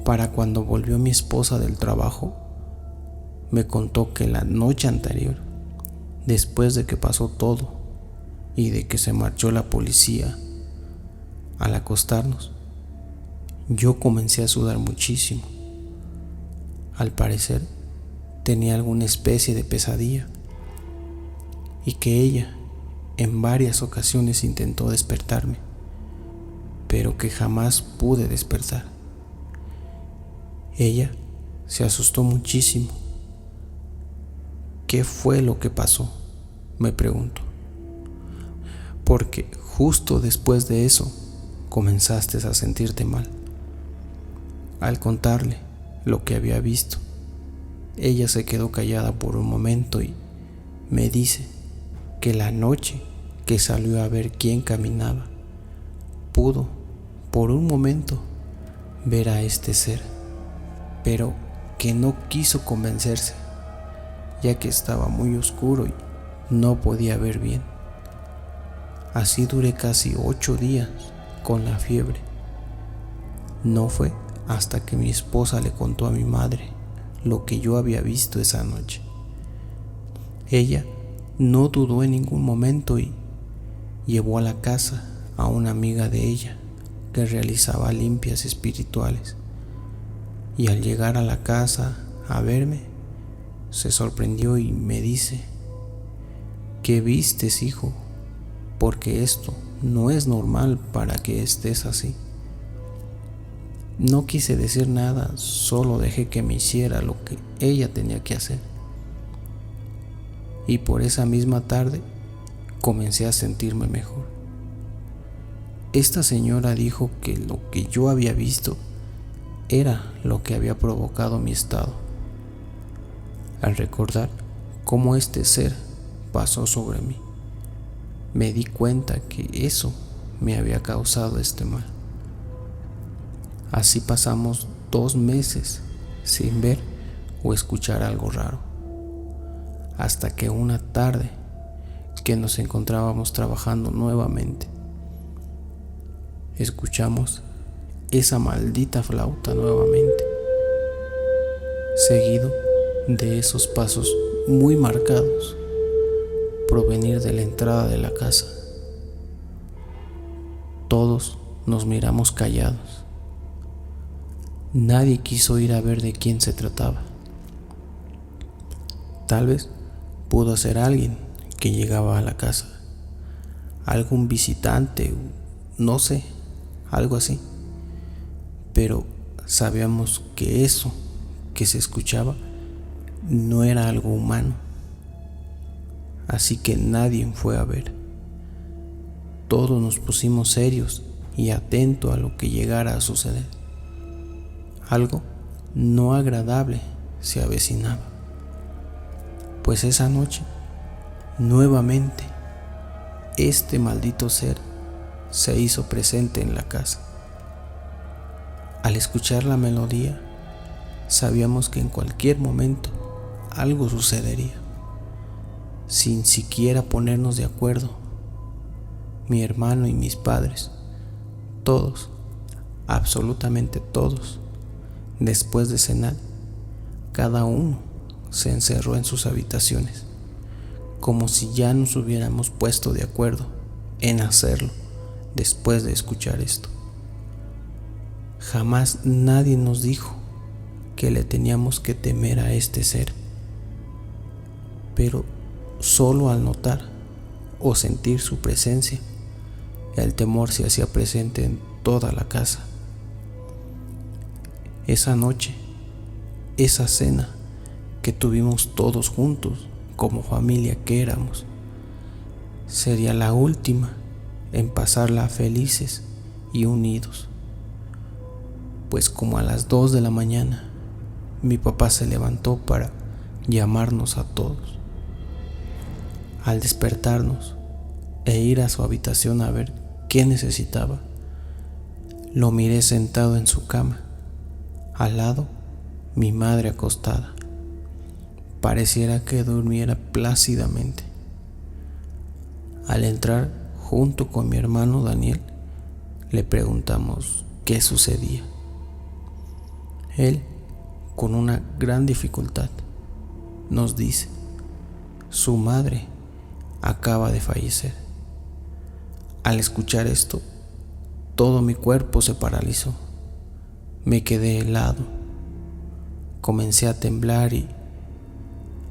Para cuando volvió mi esposa del trabajo, me contó que la noche anterior, después de que pasó todo y de que se marchó la policía, al acostarnos, yo comencé a sudar muchísimo. Al parecer, tenía alguna especie de pesadilla y que ella en varias ocasiones intentó despertarme, pero que jamás pude despertar. Ella se asustó muchísimo. ¿Qué fue lo que pasó?, me preguntó. Porque justo después de eso comenzaste a sentirte mal. Al contarle lo que había visto, ella se quedó callada por un momento y me dice que la noche que salió a ver quién caminaba, pudo por un momento ver a este ser, pero que no quiso convencerse, ya que estaba muy oscuro y no podía ver bien. Así duré casi 8 días con la fiebre. No fue hasta que mi esposa le contó a mi madre lo que yo había visto esa noche. Ella no dudó en ningún momento y llevó a la casa a una amiga de ella que realizaba limpias espirituales. Y al llegar a la casa a verme, se sorprendió y me dice: ¿qué vistes, hijo? Porque esto no es normal para que estés así. No quise decir nada, solo dejé que me hiciera lo que ella tenía que hacer. Y por esa misma tarde comencé a sentirme mejor. Esta señora dijo que lo que yo había visto era lo que había provocado mi estado. Al recordar cómo este ser pasó sobre mí, me di cuenta que eso me había causado este mal. Así pasamos 2 meses sin ver o escuchar algo raro, hasta que una tarde que nos encontrábamos trabajando nuevamente, escuchamos esa maldita flauta nuevamente, seguido de esos pasos muy marcados provenir de la entrada de la casa. Todos nos miramos callados. Nadie quiso ir a ver de quién se trataba. Tal vez pudo ser alguien que llegaba a la casa, algún visitante, no sé, algo así. Pero sabíamos que eso que se escuchaba no era algo humano. Así que nadie fue a ver. Todos nos pusimos serios y atentos a lo que llegara a suceder. Algo no agradable se avecinaba, pues esa noche, nuevamente, este maldito ser se hizo presente en la casa. Al escuchar la melodía, sabíamos que en cualquier momento algo sucedería. Sin siquiera ponernos de acuerdo, mi hermano y mis padres, todos, absolutamente todos, después de cenar, cada uno se encerró en sus habitaciones, como si ya nos hubiéramos puesto de acuerdo en hacerlo después de escuchar esto. Jamás nadie nos dijo que le teníamos que temer a este ser, pero solo al notar o sentir su presencia, el temor se hacía presente en toda la casa. Esa noche, esa cena que tuvimos todos juntos como familia que éramos, sería la última en pasarla felices y unidos. Pues como a las 2 de la mañana, mi papá se levantó para llamarnos a todos. Al despertarnos e ir a su habitación a ver qué necesitaba, lo miré sentado en su cama, al lado mi madre acostada. Pareciera que durmiera plácidamente. Al entrar junto con mi hermano Daniel, le preguntamos qué sucedía. Él, con una gran dificultad, nos dice: su madre acaba de fallecer. Al escuchar esto, todo mi cuerpo se paralizó. Me quedé helado. Comencé a temblar y,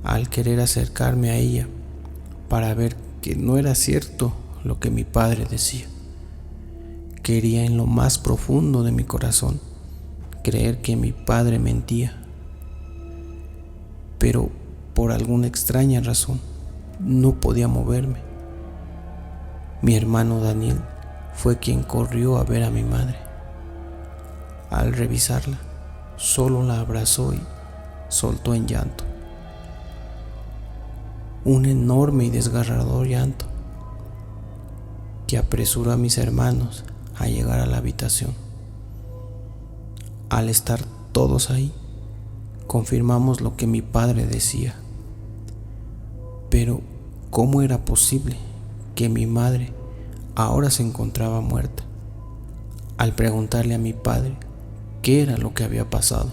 al querer acercarme a ella para ver que no era cierto lo que mi padre decía, quería en lo más profundo de mi corazón creer que mi padre mentía, pero por alguna extraña razón no podía moverme. Mi hermano Daniel fue quien corrió a ver a mi madre. Al revisarla, solo la abrazó y soltó en llanto. Un enorme y desgarrador llanto que apresuró a mis hermanos a llegar a la habitación. Al estar todos ahí, confirmamos lo que mi padre decía. Pero, ¿cómo era posible que mi madre ahora se encontraba muerta? Al preguntarle a mi padre qué era lo que había pasado,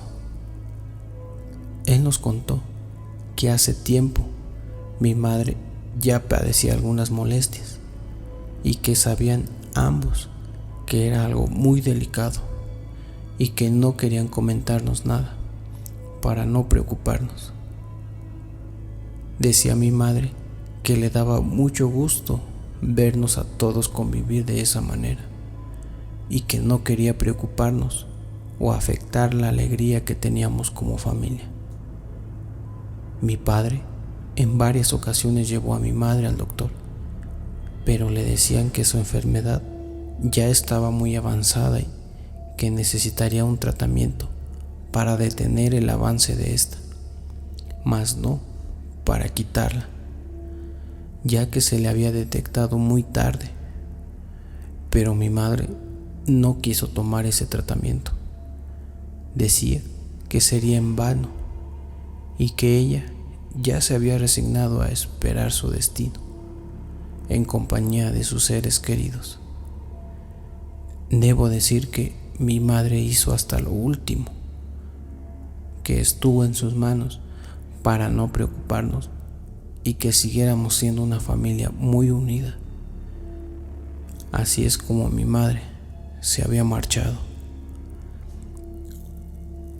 él nos contó que hace tiempo mi madre ya padecía algunas molestias y que sabían ambos que era algo muy delicado y que no querían comentarnos nada para no preocuparnos. Decía mi madre que le daba mucho gusto vernos a todos convivir de esa manera y que no quería preocuparnos o afectar la alegría que teníamos como familia. Mi padre en varias ocasiones llevó a mi madre al doctor, pero le decían que su enfermedad ya estaba muy avanzada y que necesitaría un tratamiento para detener el avance de esta, mas no para quitarla, ya que se le había detectado muy tarde. Pero mi madre no quiso tomar ese tratamiento. Decía que sería en vano y que ella ya se había resignado a esperar su destino en compañía de sus seres queridos. Debo decir que mi madre hizo hasta lo último que estuvo en sus manos para no preocuparnos y que siguiéramos siendo una familia muy unida. Así es como mi madre se había marchado.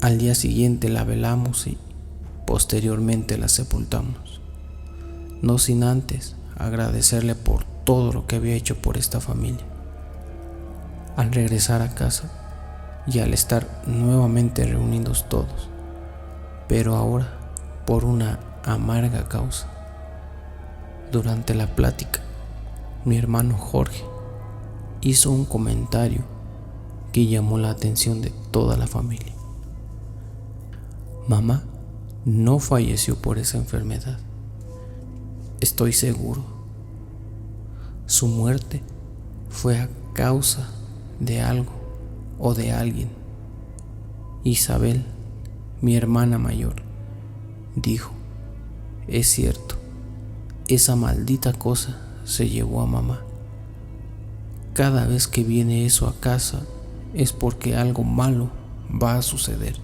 Al día siguiente la velamos y posteriormente la sepultamos, no sin antes agradecerle por todo lo que había hecho por esta familia. Al regresar a casa y al estar nuevamente reunidos todos, pero ahora por una amarga causa, durante la plática, mi hermano Jorge hizo un comentario que llamó la atención de toda la familia. Mamá no falleció por esa enfermedad. Estoy seguro. Su muerte fue a causa de algo o de alguien. Isabel, mi hermana mayor, dijo: es cierto, esa maldita cosa se llevó a mamá. Cada vez que viene eso a casa es porque algo malo va a suceder.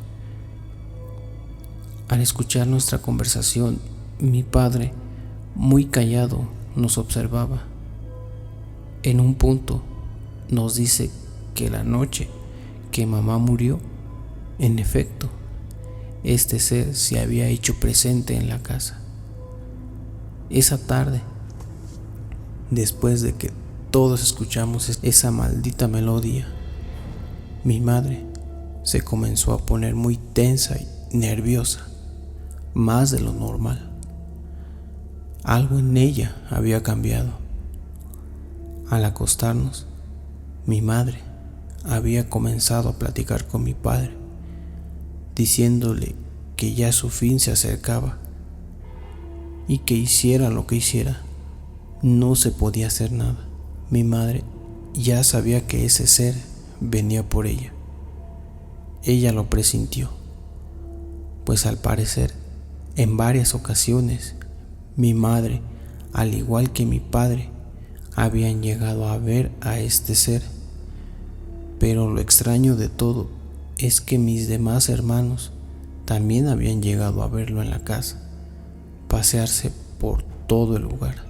Al escuchar nuestra conversación, mi padre, muy callado, nos observaba. En un punto nos dice que la noche que mamá murió, en efecto, este ser se había hecho presente en la casa. Esa tarde, después de que todos escuchamos esa maldita melodía, mi madre se comenzó a poner muy tensa y nerviosa, más de lo normal. Algo en ella había cambiado. Al acostarnos, mi madre había comenzado a platicar con mi padre, diciéndole que ya su fin se acercaba y que hiciera lo que hiciera, no se podía hacer nada. Mi madre ya sabía que ese ser venía por ella. Ella lo presintió, pues al parecer, en varias ocasiones, mi madre, al igual que mi padre, habían llegado a ver a este ser. Pero lo extraño de todo es que mis demás hermanos también habían llegado a verlo en la casa, pasearse por todo el lugar.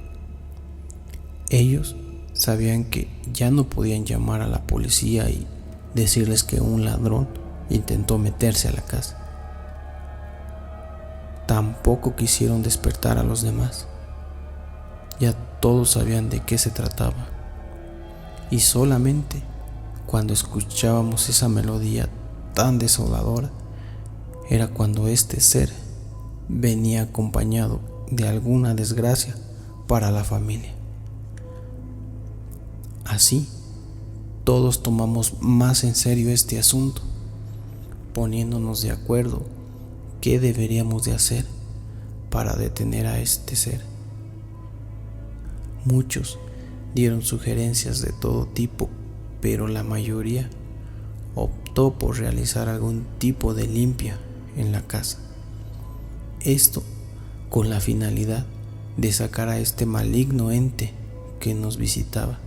Ellos sabían que ya no podían llamar a la policía y decirles que un ladrón intentó meterse a la casa. Tampoco quisieron despertar a los demás. Ya todos sabían de qué se trataba. Y solamente cuando escuchábamos esa melodía tan desoladora era cuando este ser venía acompañado de alguna desgracia para la familia. Así, todos tomamos más en serio este asunto, poniéndonos de acuerdo qué deberíamos de hacer para detener a este ser. Muchos dieron sugerencias de todo tipo, pero la mayoría optó por realizar algún tipo de limpia en la casa. Esto con la finalidad de sacar a este maligno ente que nos visitaba.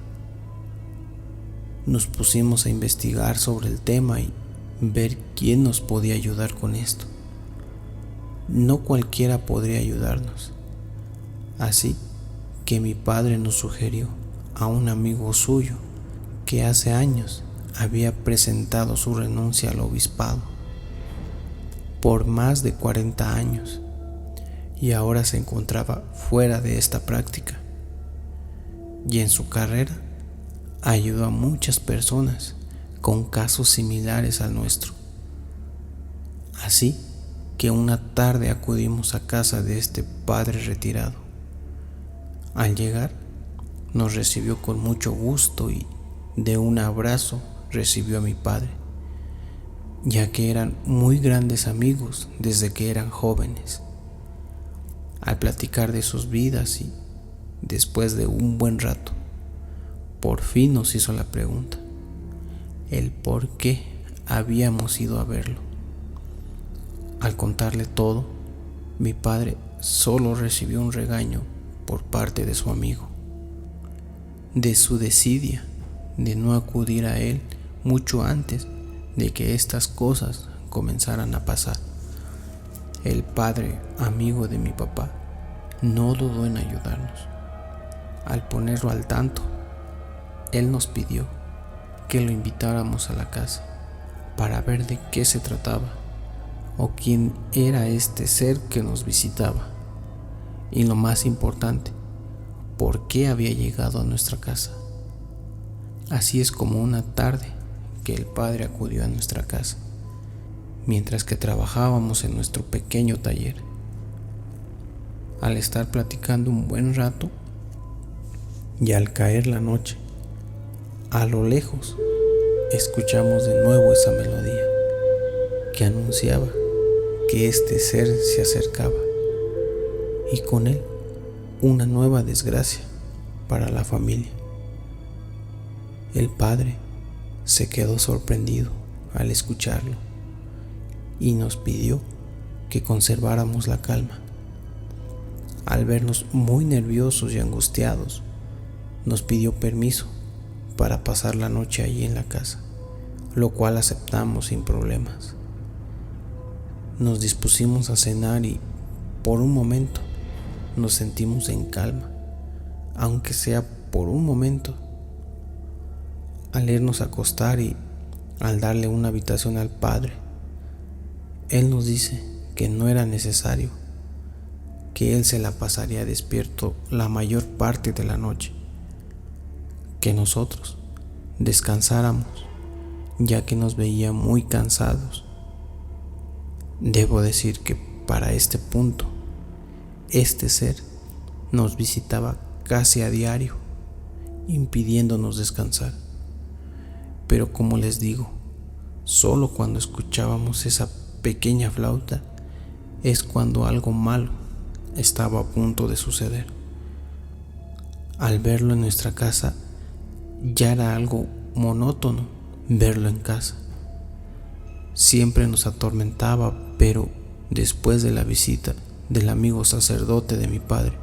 Nos pusimos a investigar sobre el tema y ver quién nos podía ayudar con esto. No cualquiera podría ayudarnos. Así que mi padre nos sugirió a un amigo suyo que hace años había presentado su renuncia al obispado por más de 40 años y ahora se encontraba fuera de esta práctica. Y en su carrera ayudó a muchas personas con casos similares al nuestro. Así que una tarde acudimos a casa de este padre retirado. Al llegar, nos recibió con mucho gusto y de un abrazo recibió a mi padre, ya que eran muy grandes amigos desde que eran jóvenes. Al platicar de sus vidas y después de un buen rato, por fin nos hizo la pregunta, el por qué habíamos ido a verlo. Al contarle todo, mi padre solo recibió un regaño por parte de su amigo, de su desidia de no acudir a él mucho antes de que estas cosas comenzaran a pasar. El padre, amigo de mi papá, no dudó en ayudarnos. Al ponerlo al tanto, él nos pidió que lo invitáramos a la casa para ver de qué se trataba o quién era este ser que nos visitaba y, lo más importante, por qué había llegado a nuestra casa. Así es como una tarde que el padre acudió a nuestra casa mientras que trabajábamos en nuestro pequeño taller. Al estar platicando un buen rato y al caer la noche, a lo lejos escuchamos de nuevo esa melodía que anunciaba que este ser se acercaba y con él una nueva desgracia para la familia. El padre se quedó sorprendido al escucharlo y nos pidió que conserváramos la calma. Al vernos muy nerviosos y angustiados, nos pidió permiso para pasar la noche allí en la casa, lo cual aceptamos sin problemas. Nos dispusimos a cenar y por un momento nos sentimos en calma, aunque sea por un momento. Al irnos a acostar y al darle una habitación al padre, él nos dice que no era necesario, que él se la pasaría despierto la mayor parte de la noche, que nosotros descansáramos, ya que nos veía muy cansados. Debo decir que para este punto, este ser nos visitaba casi a diario, impidiéndonos descansar. Pero como les digo, solo cuando escuchábamos esa pequeña flauta es cuando algo malo estaba a punto de suceder. Al verlo en nuestra casa, ya era algo monótono verlo en casa. Siempre nos atormentaba, pero después de la visita del amigo sacerdote de mi padre,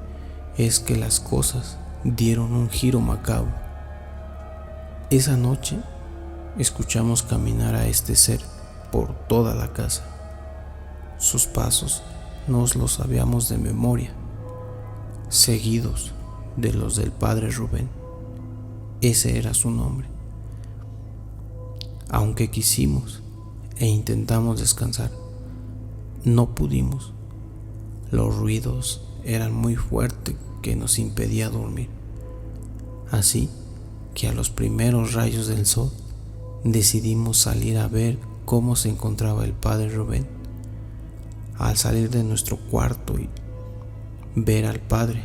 es que las cosas dieron un giro macabro. Esa noche escuchamos caminar a este ser por toda la casa. Sus pasos nos los sabíamos de memoria, seguidos de los del padre Rubén. Ese era su nombre. Aunque quisimos e intentamos descansar, no pudimos. Los ruidos eran muy fuertes que nos impedía dormir. Así que a los primeros rayos del sol decidimos salir a ver cómo se encontraba el padre Rubén. Al salir de nuestro cuarto y ver al padre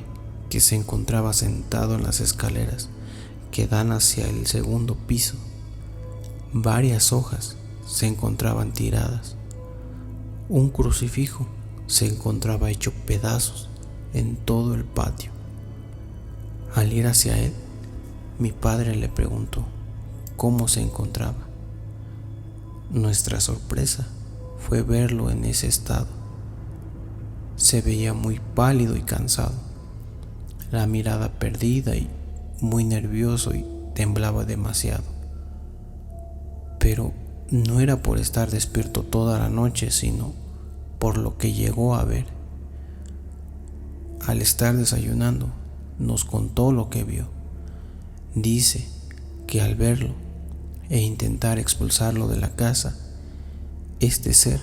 que se encontraba sentado en las escaleras que dan hacia el segundo piso, varias hojas se encontraban tiradas. Un crucifijo se encontraba hecho pedazos en todo el patio. Al ir hacia él, mi padre le preguntó cómo se encontraba. Nuestra sorpresa fue verlo en ese estado. Se veía muy pálido y cansado, la mirada perdida y muy nervioso, y temblaba demasiado. Pero no era por estar despierto toda la noche, sino por lo que llegó a ver. Al estar desayunando, nos contó lo que vio. Dice que al verlo e intentar expulsarlo de la casa, este ser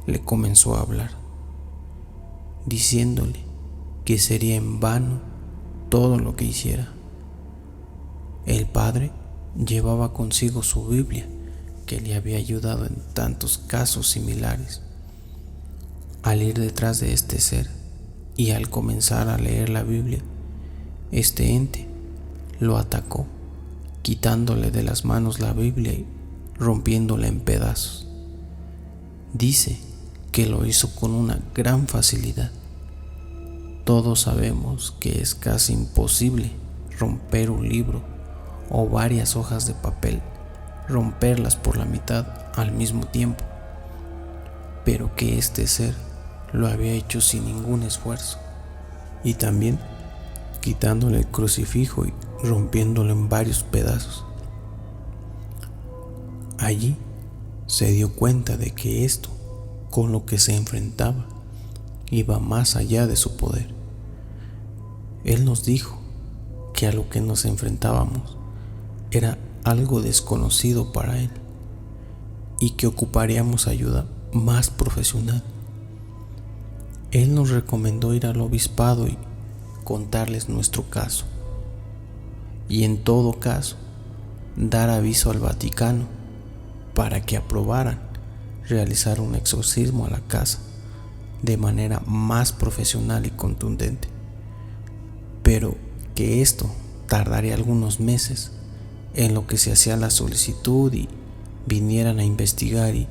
le comenzó a hablar, diciéndole que sería en vano todo lo que hiciera. El padre llevaba consigo su Biblia, que le había ayudado en tantos casos similares. Al ir detrás de este ser y al comenzar a leer la Biblia, este ente lo atacó, quitándole de las manos la Biblia y rompiéndola en pedazos. Dice que lo hizo con una gran facilidad. Todos sabemos que es casi imposible romper un libro o varias hojas de papel, romperlas por la mitad al mismo tiempo, pero que este ser lo había hecho sin ningún esfuerzo, y también quitándole el crucifijo y rompiéndolo en varios pedazos. Allí se dio cuenta de que esto con lo que se enfrentaba iba más allá de su poder. Él nos dijo que a lo que nos enfrentábamos era algo desconocido para él y que ocuparíamos ayuda más profesional. Él nos recomendó ir al obispado y contarles nuestro caso, y en todo caso dar aviso al Vaticano para que aprobaran realizar un exorcismo a la casa de manera más profesional y contundente, pero que esto tardaría algunos meses en lo que se hacía la solicitud y vinieran a investigar y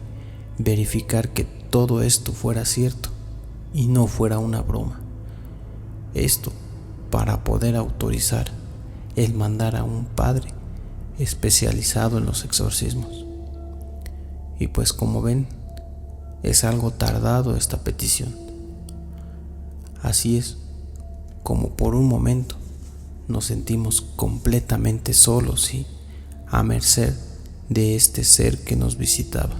verificar que todo esto fuera cierto y no fuera una broma. Esto para poder autorizar el mandar a un padre especializado en los exorcismos. Y pues como ven, es algo tardado esta petición. Así es como por un momento nos sentimos completamente solos y a merced de este ser que nos visitaba.